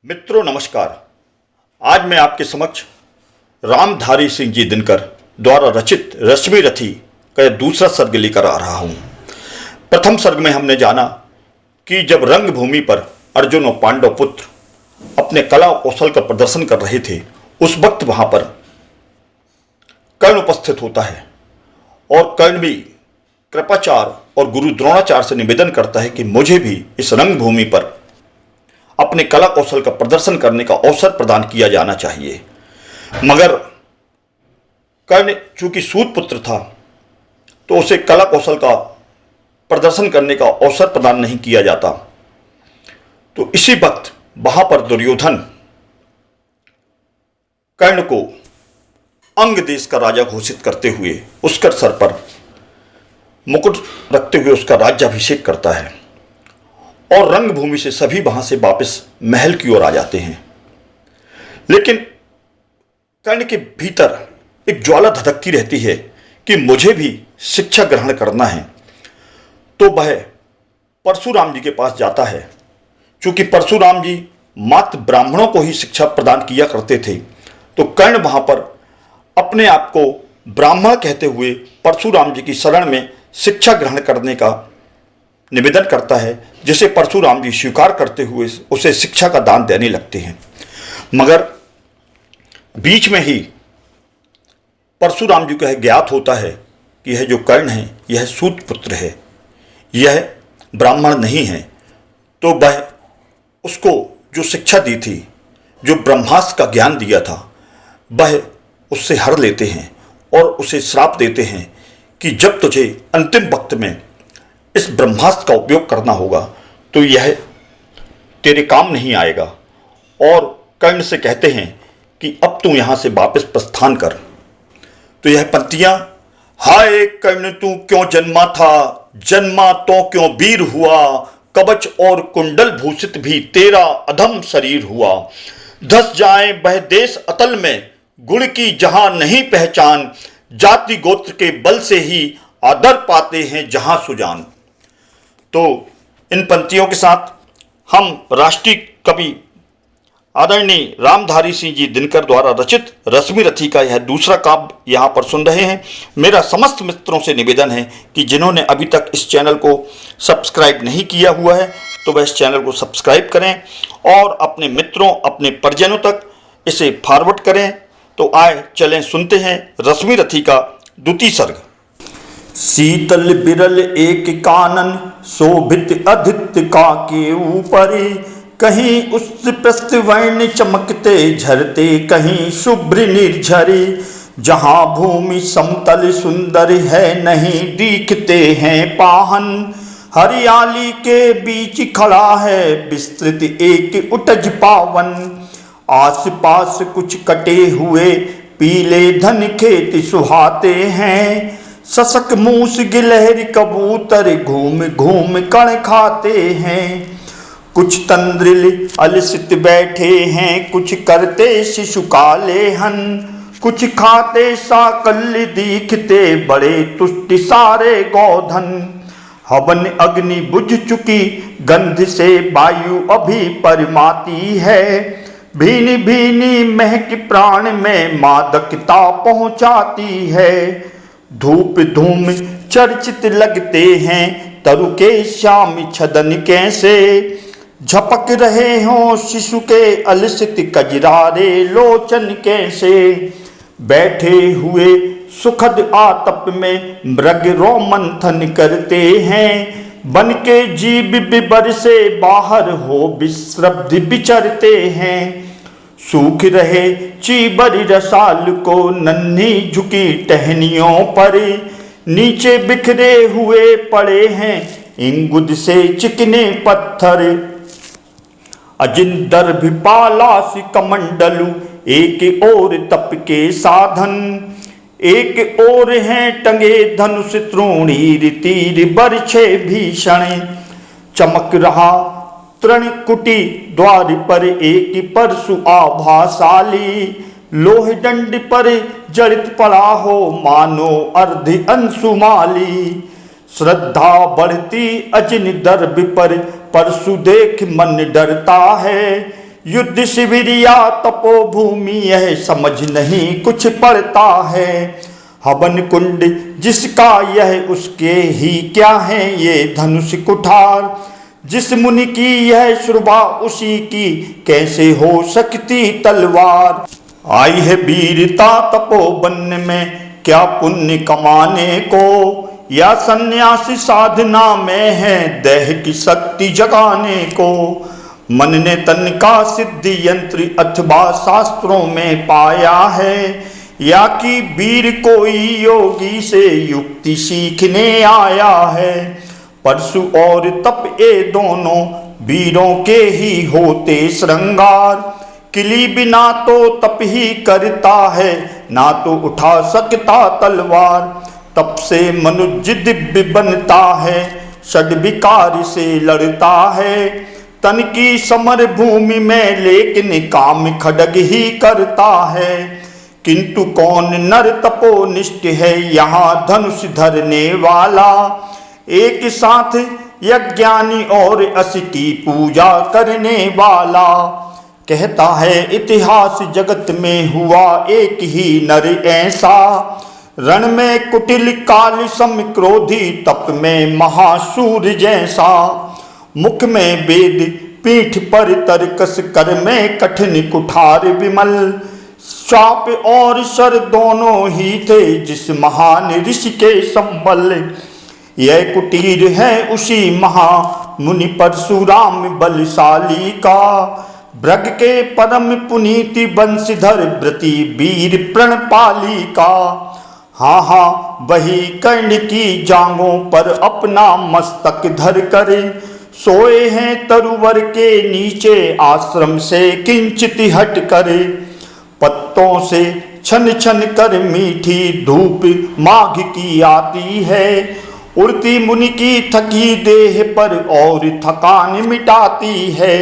मित्रों नमस्कार। आज मैं आपके समक्ष रामधारी सिंह जी दिनकर द्वारा रचित रश्मि रथी का दूसरा सर्ग लेकर आ रहा हूं। प्रथम सर्ग में हमने जाना कि जब रंगभूमि पर अर्जुन और पांडव पुत्र अपने कला और कौशल का प्रदर्शन कर रहे थे, उस वक्त वहां पर कर्ण उपस्थित होता है और कर्ण भी कृपाचार्य और गुरु द्रोणाचार्य से निवेदन करता है कि मुझे भी इस रंगभूमि पर अपने कला कौशल का प्रदर्शन करने का अवसर प्रदान किया जाना चाहिए। मगर कर्ण चूंकि सूत पुत्र था तो उसे कला कौशल का प्रदर्शन करने का अवसर प्रदान नहीं किया जाता। तो इसी वक्त वहां पर दुर्योधन कर्ण को अंग देश का राजा घोषित करते हुए उसके सर पर मुकुट रखते हुए उसका राज्याभिषेक करता है और रंगभूमि से सभी वहां से वापस महल की ओर आ जाते हैं। लेकिन कर्ण के भीतर एक ज्वाला धधकती रहती है कि मुझे भी शिक्षा ग्रहण करना है। तो वह परशुराम जी के पास जाता है। चूंकि परशुराम जी मात्र ब्राह्मणों को ही शिक्षा प्रदान किया करते थे, तो कर्ण वहां पर अपने आप को ब्राह्मण कहते हुए परशुराम जी की शरण में शिक्षा ग्रहण करने का निवेदन करता है, जिसे परशुराम जी स्वीकार करते हुए उसे शिक्षा का दान देने लगते हैं। मगर बीच में ही परशुराम जी को यह ज्ञात होता है कि यह जो कर्ण है यह सूत पुत्र है, यह ब्राह्मण नहीं है। तो वह उसको जो शिक्षा दी थी, जो ब्रह्मास्त्र का ज्ञान दिया था, वह उससे हर लेते हैं और उसे श्राप देते हैं कि जब तुझे अंतिम वक्त में इस ब्रह्मास्त्र का उपयोग करना होगा तो यह तेरे काम नहीं आएगा। और कर्ण से कहते हैं कि अब तू यहां से वापस प्रस्थान कर। तो यह पंक्तियां, हाय कर्ण तू क्यों जन्मा था, जन्मा तो क्यों वीर हुआ, कवच और कुंडल भूषित भी तेरा अधम शरीर हुआ, धस जाए वह देश अतल में, गुण की जहां नहीं पहचान, जाति गोत्र के बल से ही आदर पाते हैं जहां सुजान। तो इन पंक्तियों के साथ हम राष्ट्रीय कवि आदरणीय रामधारी सिंह जी दिनकर द्वारा रचित रश्मि रथी का यह दूसरा काव्य यहाँ पर सुन रहे हैं। मेरा समस्त मित्रों से निवेदन है कि जिन्होंने अभी तक इस चैनल को सब्सक्राइब नहीं किया हुआ है तो वह इस चैनल को सब्सक्राइब करें और अपने मित्रों, अपने परिजनों तक इसे फॉरवर्ड करें। तो आए चलें सुनते हैं रश्मि रथी का द्वितीय सर्ग। शीतल बिरल एक कानन शोभित आदित्य का के ऊपर, कहीं उस प्रस्थवर्ण चमकते झरते, कहीं शुभ्र निर्झरे, जहां भूमि समतल सुंदर है नहीं दिखते हैं पाहन, हरियाली के बीच खड़ा है विस्तृत एक उटज पावन, आस पास कुछ कटे हुए पीले धन खेत सुहाते हैं, सशक मूस गिलहरी कबूतर घूम घूम कण खाते हैं, कुछ तंद्रिल अलसित बैठे हैं, कुछ करते शिशु काले हन, कुछ खाते साकल्य दिखते बड़े तुष्टि सारे गौधन, हवन अग्नि बुझ चुकी गंध से वायु अभी परमाती है, भीनी भीनी महक प्राण में मादकता पहुंचाती है, धूप धूम चर्चित लगते हैं तरु के श्याम छदन कैसे, झपक रहे हों शिशु के अलसित कजरारे लोचन कैसे, बैठे हुए सुखद आतप में मृग रोमंथन करते हैं, बन के जीव बिबर से बाहर हो विश्रब्ध विचरते हैं, सूख रहे चीबर रसाल को नन्ही झुकी टहनियों पर, नीचे बिखरे हुए पड़े हैं इंगुद से चिकने पत्थर, अजिंदर भी पालास कमंडलु एक और तप के साधन, एक और हैं टंगे धनुष त्रोणीर तीर बरछे भीषण, चमक रहा तृण कुटी द्वार पर एक परशु आभाशाली, लोह दंड पर जड़ित पड़ा हो मानो अर्ध अंशुमाली, श्रद्धा बढ़ती अजिन दर्भ पर परशु देख मन डरता है, युद्ध शिविर या तपोभूमि यह समझ नहीं कुछ पड़ता है। हवन कुंड जिसका यह उसके ही क्या है ये धनुष कुठार। जिस मुनि की यह श्रुभा उसी की कैसे हो सकती तलवार। आई है वीरता तपोवन में क्या पुण्य कमाने को, या सन्यासी साधना में है देह की शक्ति जगाने को। मन ने तन का सिद्धि यंत्र अथवा शास्त्रों में पाया है, या कि वीर कोई योगी से युक्ति सीखने आया है। परशु और तप ये दोनों वीरों के ही होते श्रृंगार। किली बिना तो तप ही करता है, ना तो उठा सकता तलवार। तप से मनुष्य दिव्य बनता है, षड्विकार से लड़ता है। तन की समर भूमि में लेकिन काम खड्ग ही करता है। किंतु कौन नर तपोनिष्ठ है यहाँ धनुष धरने वाला। एक साथ यज्ञानी और अस की पूजा करने वाला। कहता है इतिहास जगत में हुआ एक ही नर ऐसा। रण में कुटिल काल सम क्रोधी, तप में महाशूर जैसा। मुख में वेद पीठ पर तरकस, कर में कठिन कुठार विमल। शाप और शर दोनों ही थे जिस महान ऋषि के संबल। यह कुटीर है उसी महामुनि परशुराम बलशाली का। भृग के परम पुनीति बंशीधर व्रती वीर प्रणपाली का। हाँ हाँ वही कर्ण की जांघों पर अपना मस्तक धर कर सोए हैं तरुवर के नीचे आश्रम से किंचित हट कर। पत्तों से छन छन कर मीठी धूप माघ की आती है। उड़ती मुनि की थकी देह पर और थकान मिटाती है।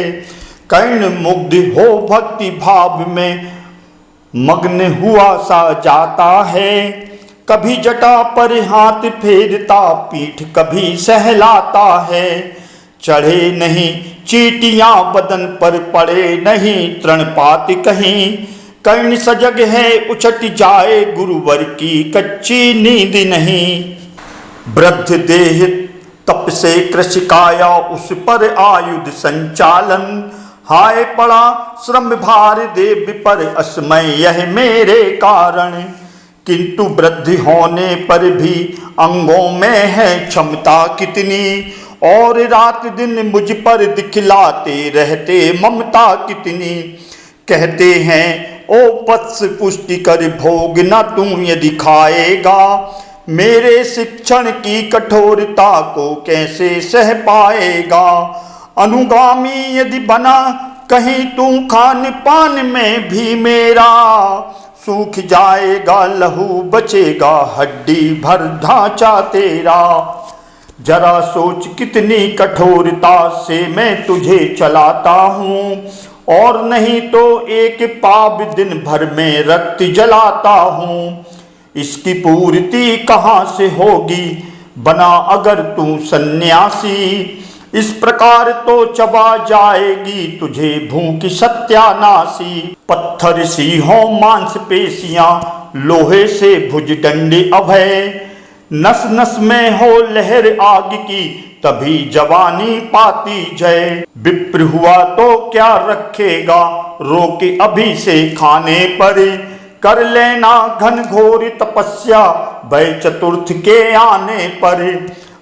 कर्ण मुग्ध हो भक्ति भाव में मग्न हुआ सा जाता है। कभी जटा पर हाथ फेरता पीठ कभी सहलाता है। चढ़े नहीं चीटियां बदन पर पड़े नहीं तृणपात कहीं। कर्ण सजग है उछट जाए गुरुवर की कच्ची नींद नहीं। वृद्ध देह तप से कृषिकाया उस पर आयुध संचालन। हाय पड़ा श्रम भार देव पर असमय यह मेरे कारण। किंतु वृद्धि होने पर भी अंगों में है क्षमता कितनी। और रात दिन मुझ पर दिखलाते रहते ममता कितनी। कहते हैं ओ वत्स पुष्टि कर भोग न तू यदि खाएगा। मेरे शिक्षण की कठोरता को कैसे सह पाएगा। अनुगामी यदि बना कहीं तू खान पान में भी मेरा। सूख जाएगा लहू बचेगा हड्डी भर ढांचा तेरा। जरा सोच कितनी कठोरता से मैं तुझे चलाता हूँ। और नहीं तो एक पाव दिन भर में रक्त जलाता हूँ। इसकी पूर्ति कहाँ से होगी बना अगर तू सन्यासी। इस प्रकार तो चबा जाएगी तुझे भूख सत्यानाशी। पत्थर सी हो मांस पेशियां लोहे से भुजदंड अभय। नस नस में हो लहर आग की तभी जवानी पाती जय। विप्र हुआ तो क्या रखेगा रोके अभी से खाने पर। कर लेना घन घोर तपस्या भय चतुर्थ के आने पर।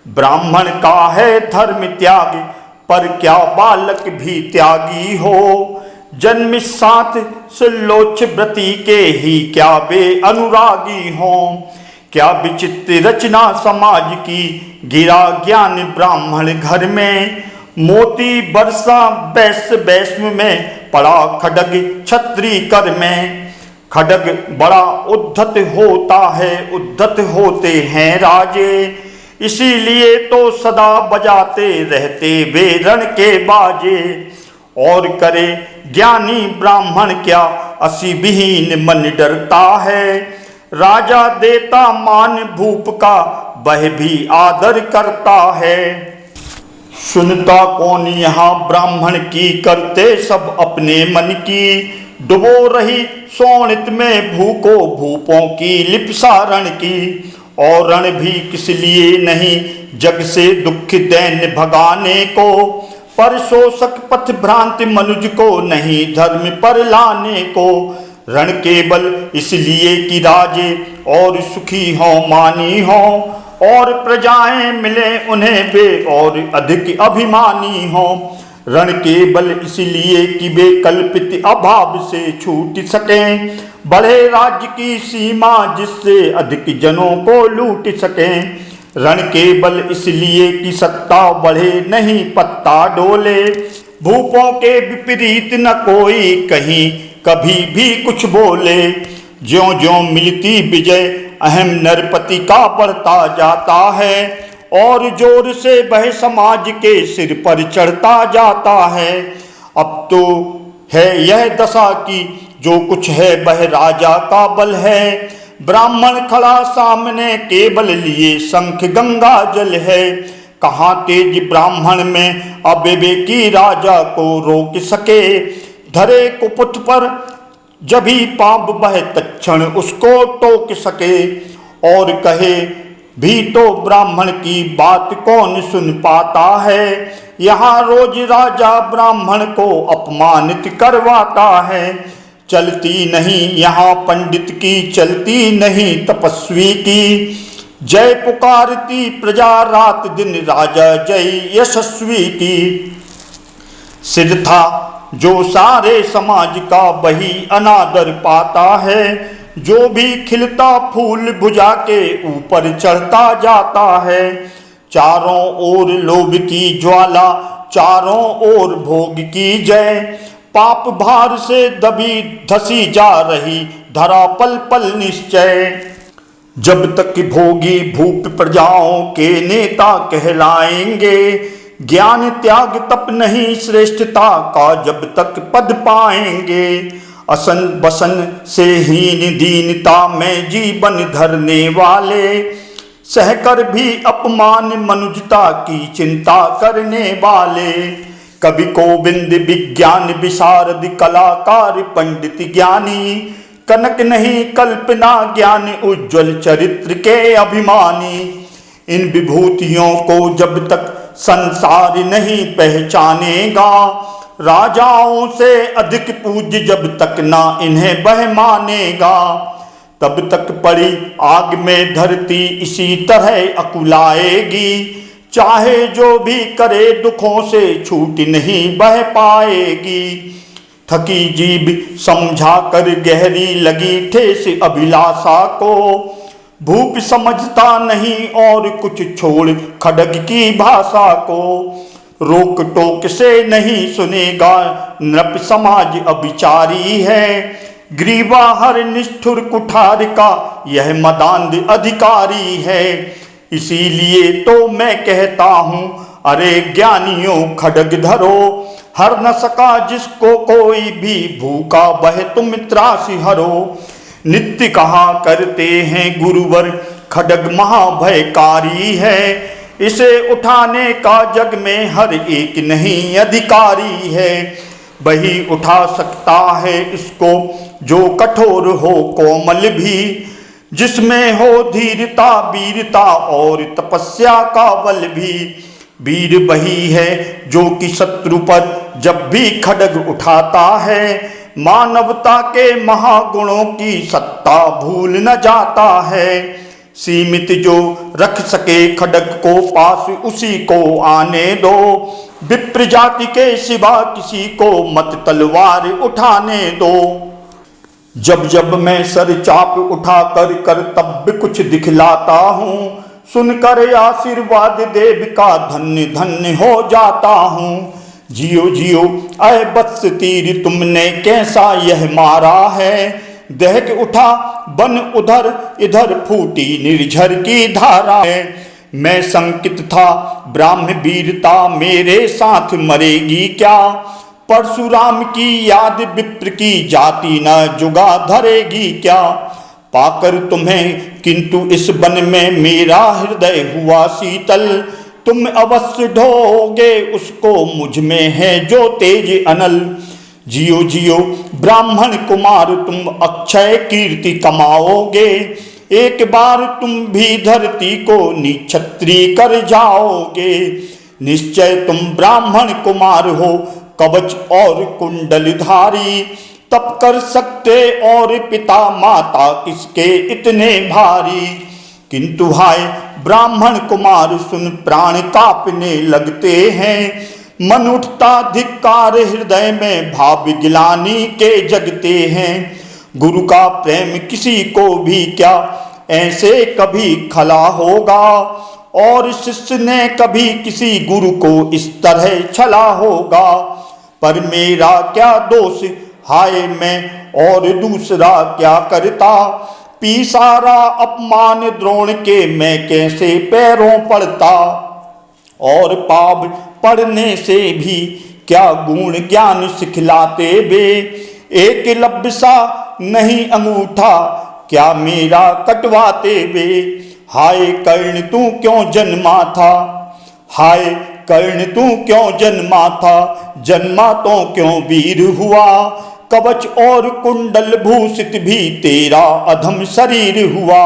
ब्राह्मण का है धर्म त्याग पर क्या बालक भी त्यागी हो। जन्म साथ सुलोच व्रती के ही क्या वे अनुरागी हों। क्या विचित्र रचना समाज की गिरा ज्ञान ब्राह्मण घर में। मोती बरसा वैश्य वैष्णव में पड़ा खड्ग क्षत्रिय कर में। खड्ग बड़ा उद्धत होता है उद्धत होते हैं राजे। इसीलिए तो सदा बजाते रहते वे रण के बाजे। और करे ज्ञानी ब्राह्मण क्या असी विहीन मन डरता है। राजा देता मान भूप का वह भी आदर करता है। सुनता कौन यहाँ ब्राह्मण की, करते सब अपने मन की। डुबो रही सोनित में भूको भूपों की लिपसारण की। और रण भी किस लिए नहीं, जग से दुख दैन्य भगाने को। पर शोषक पथ भ्रांति मनुज को नहीं, धर्म पर लाने को। रण केवल इसलिए कि राजे और सुखी हों मानी हों, और प्रजाएं मिले उन्हें वे और अधिक अभिमानी हों। रण केवल इसलिए कि वे कल्पित अभाव से छूट सकें, बढ़े राज्य की सीमा जिससे अधिक जनों को लूट सकें। रण केवल इसलिए कि सत्ता बढ़े नहीं पत्ता डोले, भूपों के विपरीत न कोई कहीं कभी भी कुछ बोले। ज्यों ज्यों मिलती विजय अहम नरपति का बढ़ता जाता है, और जोर से वह समाज के सिर पर चढ़ता जाता है। अब तो है यह दशा की जो कुछ है वह राजा का बल है। ब्राह्मण खड़ा सामने केवल लिए शंख गंगा जल है। कहाँ तेज ब्राह्मण में अविवेकी राजा को रोक सके। धरे कुपुत पर जभी पाप बह तक्षण उसको टोक सके। और कहे भी तो ब्राह्मण की बात कौन सुन पाता है। यहाँ रोज राजा ब्राह्मण को अपमानित करवाता है। चलती नहीं यहाँ पंडित की, चलती नहीं तपस्वी की। जय पुकारती प्रजा रात दिन, राजा जय यशस्वी की। सिद्ध था जो सारे समाज का वही अनादर पाता है। जो भी खिलता फूल भुजा के ऊपर चढ़ता जाता है। चारों ओर लोभ की ज्वाला, चारों ओर भोग की जय। पाप भार से दबी धसी जा रही धरा पल पल निश्चय। जब तक भोगी भूप प्रजाओं के नेता कहलाएंगे, ज्ञान त्याग तप नहीं श्रेष्ठता का जब तक पद पाएंगे। असन बसन से हीन दीनता में जीवन धरने वाले, सहकर भी अपमान मनुजता की चिंता करने वाले। कवि गोविंद विज्ञान विशारद कलाकार पंडित ज्ञानी, कनक नहीं कल्पना ज्ञान उज्ज्वल चरित्र के अभिमानी। इन विभूतियों को जब तक संसार नहीं पहचानेगा, राजाओं से अधिक पूज्य जब तक ना इन्हें वह मानेगा। तब तक पड़ी आग में धरती इसी तरह अकुलाएगी। चाहे जो भी करे दुखों से छूट नहीं बह पाएगी। थकी जीभ समझा कर गहरी लगी ठेस अभिलाषा को, भूप समझता नहीं और कुछ छोड़ खड्ग की भाषा को। रोक टोक से नहीं सुनेगा नृप समाज अभिचारी है। ग्रीवा हर निष्ठुर कुठार का यह मदांध अधिकारी है। इसीलिए तो मैं कहता हूँ अरे ज्ञानियों खड्ग धरो, हर न सका जिसको कोई भी भूखा वह तुम त्रासी हरो। नित्य कहा करते हैं गुरुवर खड्ग महाभयकारी है, इसे उठाने का जग में हर एक नहीं अधिकारी है। वही उठा सकता है इसको जो कठोर हो कोमल भी, जिसमें हो धीरता वीरता और तपस्या का बल भी। वीर वही है जो कि शत्रु पर जब भी खड्ग उठाता है, मानवता के महागुणों की सत्ता भूल न जाता है। सीमित जो रख सके खड्ग को पास उसी को आने दो, विप्र जाति के सिवा किसी को मत तलवार उठाने दो। जब जब मैं सर चाप उठा कर कर्तव्य कुछ दिखलाता हूँ, सुनकर आशीर्वाद देव का धन्य धन्य हो जाता हूँ। जियो जियो अय बत्स तीर तुमने कैसा यह मारा है, दहक उठा बन उधर इधर फूटी निर्झर की धारा है। मैं संकित था ब्राह्म वीरता मेरे साथ मरेगी क्या, परशुराम की याद विप्र की जाति न जुगा धरेगी क्या। पाकर तुम्हें किंतु इस वन में मेरा हृदय हुआ शीतल, तुम अवश्य ढोगे उसको, मुझ में है जो तेज अनल। जियो जियो ब्राह्मण कुमार तुम अक्षय कीर्ति कमाओगे, एक बार तुम भी धरती को निछत्री कर जाओगे। निश्चय तुम ब्राह्मण कुमार हो कवच और कुंडलधारी, तप कर सकते और पिता माता किसके इतने भारी। किंतु हाय ब्राह्मण कुमार सुन प्राण कांपने लगते हैं, मन उठता धिक्कार हृदय में भाव गिलानी के जगते हैं। गुरु का प्रेम किसी को भी क्या ऐसे कभी खला होगा, और शिष्य ने कभी किसी गुरु को इस तरह छला होगा। पर मेरा क्या दोष हाय मैं और दूसरा क्या करता, पी सारा अपमान द्रोण के मैं कैसे पैरों पड़ता। और पाप पढ़ने से भी क्या गुण ज्ञान सिखलाते वे, एक लब सा नहीं अंगूठा क्या मेरा कटवाते वे। हाय कर्ण तू क्यों जन्मा था, हाय कर्ण तू क्यों जन्मा था, जन्मा तो क्यों वीर हुआ। कवच और कुंडल भूषित भी तेरा अधम शरीर हुआ।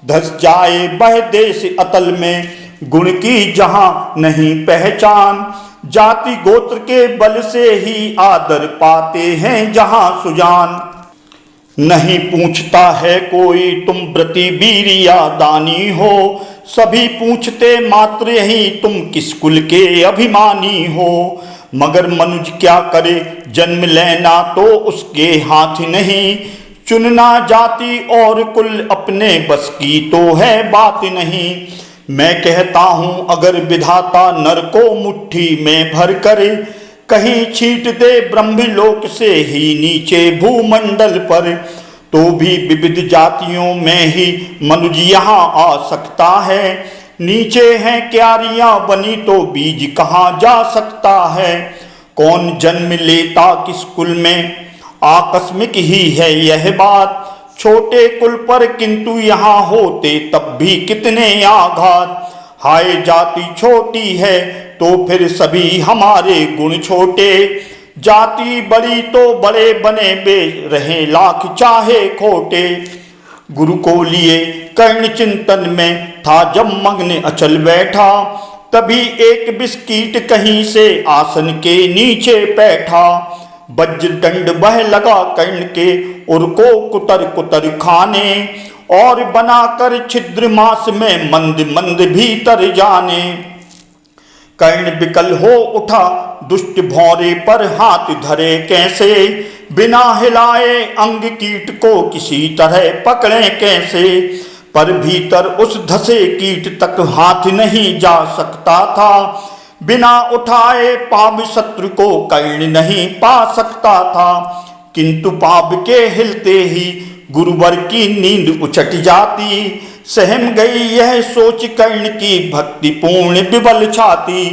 धस जाए वह देश अतल में गुण की जहां नहीं पहचान, जाति गोत्र के बल से ही आदर पाते हैं जहां सुजान। नहीं पूछता है कोई तुम व्रती वीर या दानी हो, सभी पूछते मात्र यही तुम किस कुल के अभिमानी हो। मगर मनुज क्या करे जन्म लेना तो उसके हाथ नहीं, चुनना जाति और कुल अपने बस की तो है बात नहीं। मैं कहता हूँ अगर विधाता नर को मुट्ठी में भर करे, कहीं छीट दे ब्रह्मलोक से ही नीचे भूमंडल पर, तो भी विविध जातियों में ही मनुज यहाँ आ सकता है। नीचे हैं क्यारियां बनी तो बीज कहाँ जा सकता है। कौन जन्म लेता किस कुल में आकस्मिक ही है यह बात, छोटे कुल पर किंतु यहाँ होते तब भी कितने आघात। हाय जाति छोटी है तो फिर सभी हमारे गुण छोटे, जाति बड़ी तो बड़े बने बे रहे लाख चाहे खोटे। गुरु को लिए कर्ण चिंतन में था जब मग्न अचल बैठा, तभी एक बिस्कीट कहीं से आसन के नीचे बैठा। वज्र दंड बह लगा कर्ण के उर को कुतर कुतर खाने, और बनाकर छिद्र मास में मंद मंद भीतर जाने। कर्ण विकल हो उठा दुष्ट भौरे पर हाथ धरे कैसे, बिना हिलाए अंग कीट को किसी तरह पकड़े कैसे। पर भीतर उस धसे कीट तक हाथ नहीं जा सकता था, बिना उठाए पाप शत्रु को कर्ण नहीं पा सकता था। किंतु पाप के हिलते ही गुरुवर की नींद उचट जाती, सहम गई यह सोच कर्ण की भक्तिपूर्ण विबल छाती।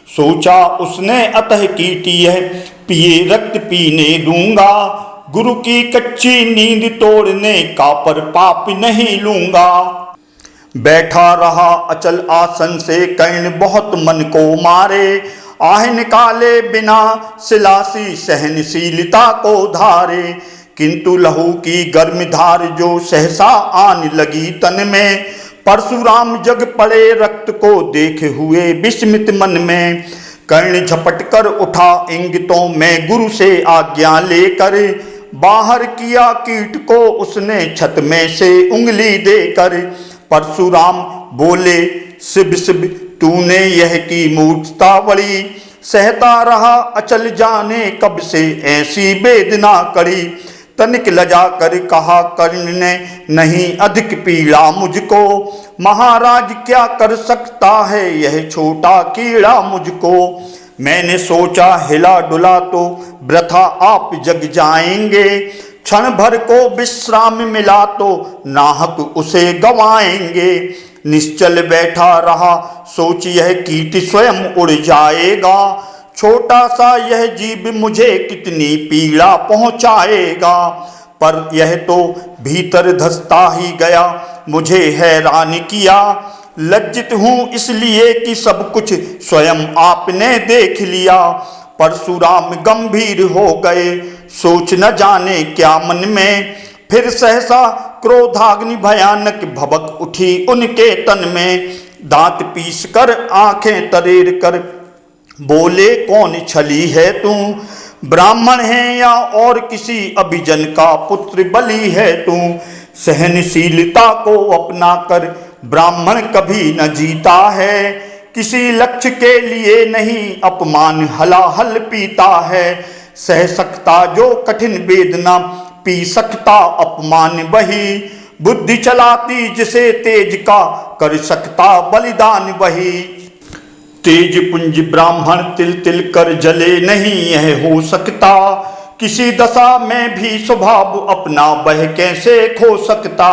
सोचा उसने अतः कीटी यह पिए रक्त पीने दूंगा, गुरु की कच्ची नींद तोड़ने का पर पाप नहीं लूंगा। बैठा रहा अचल आसन से कर्ण बहुत मन को मारे, आह निकाले बिना सिलासी सहनशीलता को धारे। किंतु लहू की गर्म धार जो सहसा आन लगी तन में, परशुराम जग पड़े रक्त को देखे हुए विस्मित मन में। कर्ण झपट कर उठा इंगितों में गुरु से आज्ञा लेकर, बाहर किया कीट को उसने छत में से उंगली देकर। परशुराम बोले शिव शिव तूने यह की मूर्खता बड़ी, सहता रहा अचल जाने कब से ऐसी वेदना कड़ी। तनिक लजा कर कहा कर्ण ने नहीं अधिक पीड़ा मुझको, महाराज क्या कर सकता है यह छोटा कीड़ा मुझको। मैंने सोचा हिला डुला तो वृथा आप जग जाएंगे, क्षण भर को विश्राम मिला तो नाहक उसे गवाएंगे। निश्चल बैठा रहा सोच यह कीट स्वयं उड़ जाएगा, छोटा सा यह जीव मुझे कितनी पीड़ा पहुंचाएगा। पर यह तो भीतर धंसता ही गया मुझे हैरान किया, लज्जित हूँ इसलिए कि सब कुछ स्वयं आपने देख लिया। परशुराम गंभीर हो गए, सोच न जाने क्या मन में। फिर सहसा क्रोधाग्नि भयानक भभक उठी उनके तन में। दांत पीस कर आंखें तरेर कर बोले, कौन छली है तू? ब्राह्मण है या और किसी अभिजन का पुत्र बलि है तू? सहनशीलता को अपना कर ब्राह्मण कभी न जीता है। किसी लक्ष्य के लिए नहीं अपमान हलाहल पीता है। सह सकता जो कठिन वेदना, पी सकता अपमान वही। बुद्धि चलाती जिसे तेज का, कर सकता बलिदान वही। तेज पुंज ब्राह्मण तिल तिल कर जले नहीं यह हो सकता। किसी दशा में भी स्वभाव अपना वह कैसे खो सकता।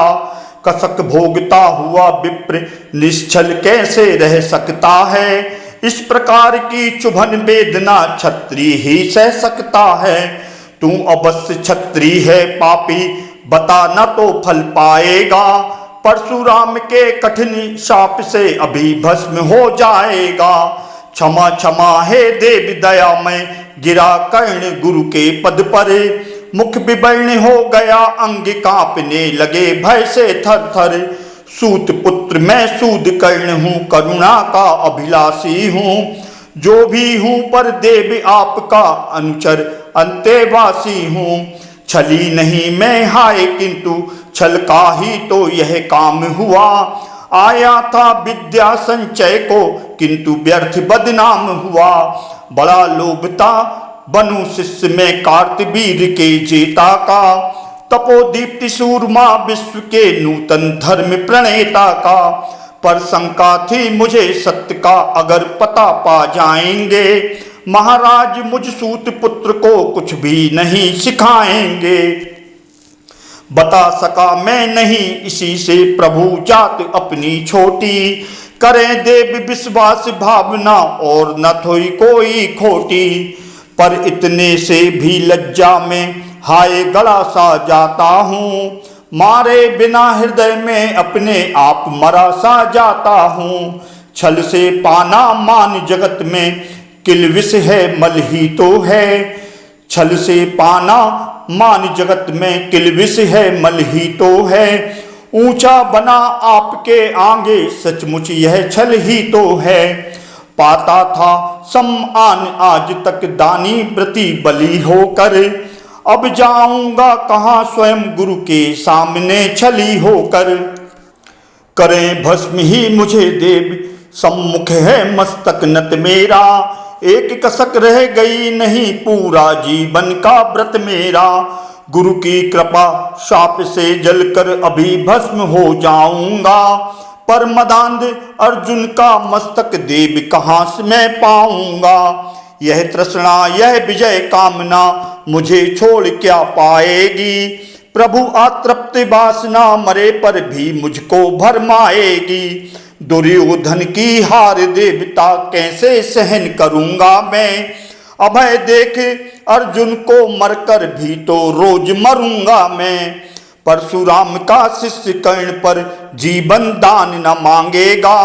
कसक भोगता हुआ विप्र निश्चल कैसे रह सकता है। इस प्रकार की चुभन वेदना क्षत्रिय ही सह सकता है। तू अवश्य क्षत्रिय है पापी, बता न तो फल पाएगा। परशुराम के कठिन शाप से अभी भस्म हो जाएगा। क्षमा क्षमा हे देव दया में, गिरा कर्ण गुरु के पद पर। मुख विवर्ण हो गया, अंग कांपने लगे भय से थर थर। सूत पुत्र मैं सूद कर्ण हूँ, करुणा का अभिलाषी हूँ। जो भी हूँ पर देव आपका अनुचर अंतेवासी हूँ। छली नहीं मैं हाय किंतु छल का ही तो यह काम हुआ। आया था विद्या संचय को किंतु व्यर्थ बदनाम हुआ। बड़ा लोभ था बनु शिष्य में कार्तवीर के जेता का। तपोदीप्ति सूरमा विश्व के नूतन धर्म प्रणेता का। पर शंका थी मुझे सत्य का, अगर पता पा जाएंगे महाराज मुझ सूत पुत्र को कुछ भी नहीं सिखाएंगे। बता सका मैं नहीं इसी से प्रभु जात अपनी छोटी। करें देव विश्वास भावना और न थोई कोई खोटी। पर इतने से भी लज्जा में हाय गला सा जाता हूँ। मारे बिना हृदय में अपने आप मरा सा जाता हूँ। छल से पाना मान जगत में किलविष है मल ही तो है। छल से पाना मान जगत में किलविष है मल ही तो है। ऊंचा बना आपके आगे सचमुच यह छल ही तो है। पाता था सम्मान आज तक दानी व्रती बलि होकर। अब जाऊंगा कहाँ स्वयं गुरु के सामने छली होकर। करें भस्म ही मुझे देव सम्मुख है मस्तक नत मेरा। एक कसक रह गई नहीं पूरा जीवन का व्रत मेरा। गुरु की कृपा शाप से जलकर अभी भस्म हो जाऊंगा। पर मदांध अर्जुन का मस्तक देव कहाँ से मैं पाऊंगा। यह तृष्णा यह विजय कामना मुझे छोड़ क्या पाएगी। प्रभु अतृप्त वासना मरे पर भी मुझको भरमाएगी। दुर्योधन की हार देवता कैसे सहन करूंगा मैं। अभय देख अर्जुन को मरकर भी तो रोज मरूंगा मैं। परशुराम का शिष्य कर्ण पर जीवन दान न मांगेगा।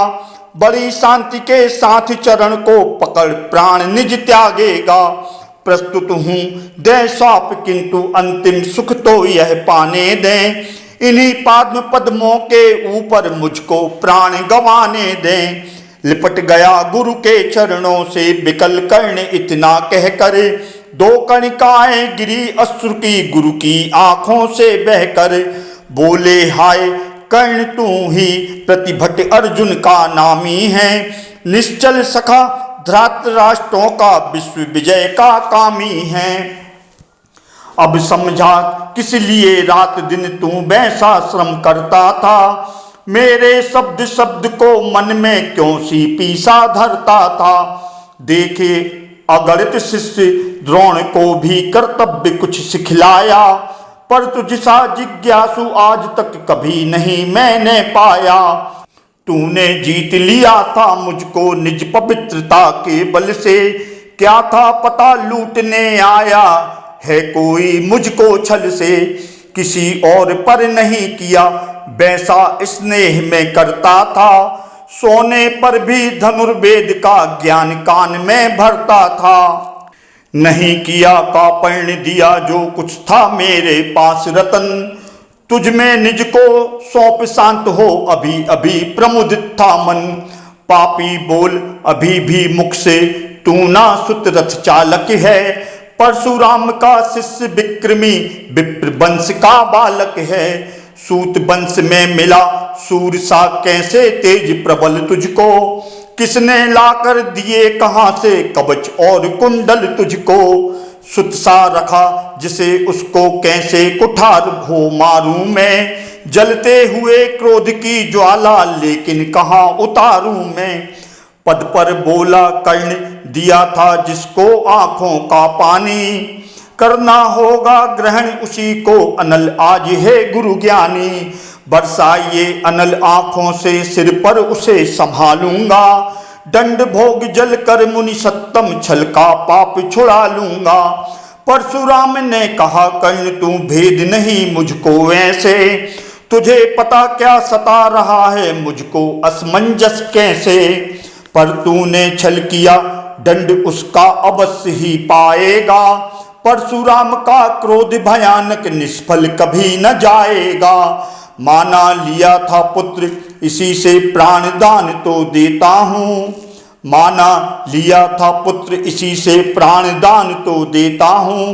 बड़ी शांति के साथ चरण को पकड़ प्राण निज त्यागेगा। प्रस्तुत हूँ दे साप किंतु अंतिम सुख तो यह पाने दें। इन्हीं पाद्म पद्मों के ऊपर मुझको प्राण गंवाने दें। लिपट गया गुरु के चरणों से बिकल कर्ण इतना कहकर। दो कणिकाएं गिरी अश्रु की गुरु की आंखों से बहकर। बोले हाय कर्ण तू ही प्रतिभट अर्जुन का नामी है। निश्चल सखा धृतराष्ट्रों का विश्व विजय का कामी है। अब समझा किस लिए रात दिन तू वैसा श्रम करता था। मेरे शब्द शब्द को मन में क्यों सी पीसा धरता था। देखे अगणित शिष्य द्रोण को भी कर्तव्य कुछ सिखलाया। पर तुझसा जिज्ञासु आज तक कभी नहीं मैंने पाया। तूने जीत लिया था मुझको निज पवित्रता के बल से। क्या था पता लूटने आया है कोई मुझको छल से। किसी और पर नहीं किया वैसा स्नेह में करता था। सोने पर भी धनुर्वेद का ज्ञान कान में भरता था। नहीं किया कापर्ण दिया जो कुछ था मेरे पास रतन, तुझ में निज को सौंप शांत हो अभी अभी प्रमुदित था मन। पापी बोल अभी भी मुख से तू ना सुत रथ चालक है, परशुराम का शिष्य विक्रमी विप्र वंश का बालक है। सूत वंश में मिला सूर सा कैसे तेज प्रबल तुझको, किसने लाकर दिए कहां से कवच और कुंडल तुझको। सुत सा रखा जिसे उसको कैसे कुठार हो मारूं मैं, जलते हुए क्रोध की ज्वाला लेकिन कहां उतारूं मैं। पद पर बोला कर्ण दिया था जिसको आंखों का पानी, करना होगा ग्रहण उसी को अनल आज है गुरु ज्ञानी। बरसाइए अनल आंखों से सिर पर उसे संभालूंगा, दंड भोग जल कर मुनि सत्तम छल का पाप छुड़ा लूंगा। परशुराम ने कहा कर्ण तू भेद नहीं मुझको ऐसे, तुझे पता क्या सता रहा है मुझको असमंजस कैसे। पर तूने छल किया दंड उसका अवश्य ही पाएगा, परशुराम का क्रोध भयानक निष्फल कभी न जाएगा। माना लिया था पुत्र इसी से प्राण दान तो देता हूँ, माना लिया था पुत्र इसी से प्राण दान तो देता हूँ,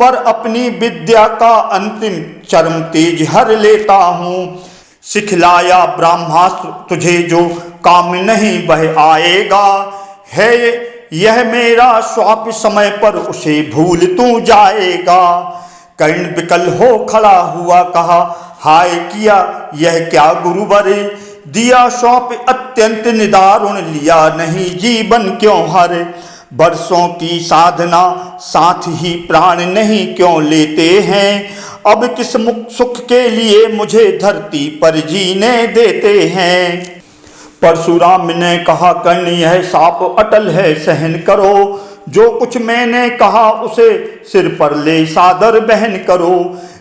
पर अपनी विद्या का अंतिम चरम तेज हर लेता हूँ। सिखलाया ब्रह्मास्त्र तुझे जो काम नहीं वह आएगा, है यह मेरा श्वाप समय पर उसे भूल तू जाएगा। कर्ण विकल हो खड़ा हुआ कहा हाय किया यह क्या गुरुवर, दिया श्वाप अत्यंत निदारुण लिया नहीं जीवन क्यों हर। वर्षों की साधना साथ ही प्राण नहीं क्यों लेते हैं, अब किस मुख सुख के लिए मुझे धरती पर जीने देते हैं। परशुराम ने कहा कर्ण यह साप अटल है सहन करो, जो कुछ मैंने कहा उसे सिर पर ले सादर बहन करो।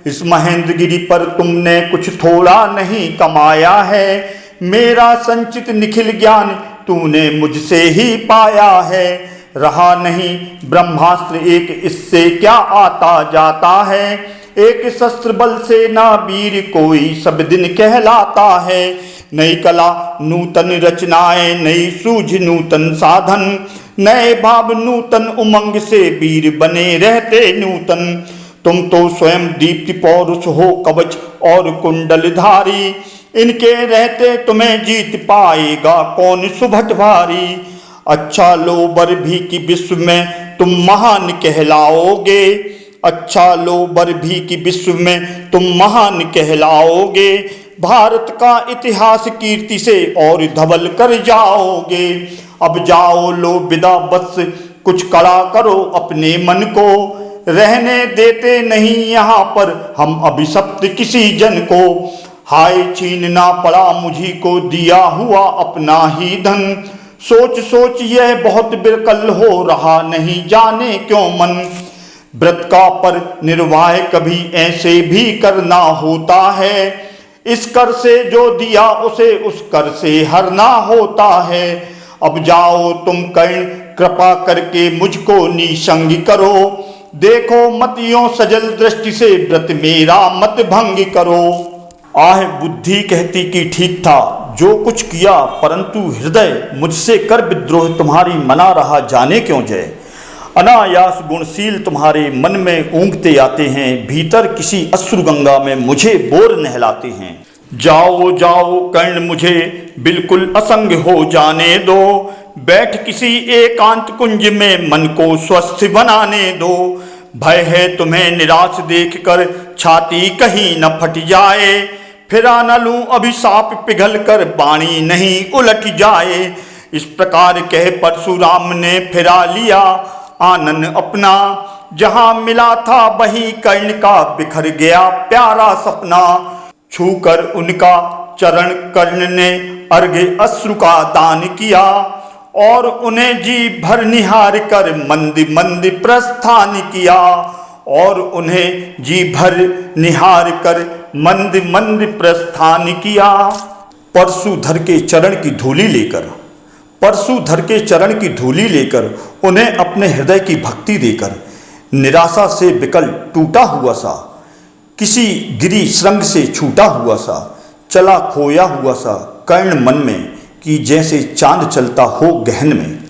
इस महेंद्रगिरी पर तुमने कुछ थोड़ा नहीं कमाया है, मेरा संचित निखिल ज्ञान तूने मुझसे ही पाया है। रहा नहीं ब्रह्मास्त्र एक इससे क्या आता जाता है, एक शस्त्र बल से ना वीर कोई सब दिन कहलाता है। नई कला नूतन रचनाएं नई सूझ नूतन साधन, नए भाव नूतन उमंग से वीर बने रहते नूतन। तुम तो स्वयं दीप्ति पौरुष हो कवच और कुंडलधारी, इनके रहते तुम्हें जीत पाएगा कौन सुभट भारी। अच्छा लो बर भी कि विश्व में तुम महान कहलाओगे, अच्छा लो बर भी कि विश्व में तुम महान कहलाओगे। भारत का इतिहास कीर्ति से और धवल कर जाओगे। अब जाओ लो विदा बस कुछ कड़ा करो अपने मन को, रहने देते नहीं यहाँ पर हम अभिशप्त किसी जन को। हाय छीनना पड़ा मुझी को दिया हुआ अपना ही धन, सोच सोच यह बहुत बिरकल हो रहा नहीं जाने क्यों मन। व्रत का पर निर्वाह कभी ऐसे भी करना होता है, इस कर से जो दिया उसे उस कर से हरना होता है। अब जाओ तुम कर्ण कृपा करके मुझको निसंग करो, देखो मतियों सजल दृष्टि से व्रत मेरा मत भंग करो। आह बुद्धि कहती कि ठीक था जो कुछ किया, परंतु हृदय मुझसे कर विद्रोह तुम्हारी मना रहा जाने क्यों जय। अनायास गुणशील तुम्हारे मन में ऊँघते आते हैं, भीतर किसी अश्रु गंगा में मुझे बोर नहलाते हैं। जाओ जाओ कर्ण मुझे बिल्कुल असंग हो जाने दो, बैठ किसी एकांत कुंज में मन को स्वस्थ बनाने दो। भय है तुम्हें निराश देखकर छाती कहीं न फट जाए, फिरा न लूं अभिशाप पिघल कर बाणी नहीं उलट जाए। इस प्रकार कह परशुराम ने फिरा लिया आनन अपना, जहां मिला था वही कर्ण का बिखर गया प्यारा सपना। छूकर उनका चरण कर्ण ने अर्घ्य अश्रु का दान किया, और उन्हें जी भर निहार कर मंद मंद प्रस्थान किया, और उन्हें जी भर निहार कर मंद मंद प्रस्थान किया। परशुधर के चरण की धूलि लेकर, परशुधर के चरण की धूलि लेकर, उन्हें अपने हृदय की भक्ति देकर, निराशा से विकल टूटा हुआ सा, किसी गिरी श्रृंग से छूटा हुआ सा, चला खोया हुआ सा, कर्ण मन में कि जैसे चांद चलता हो गहन में।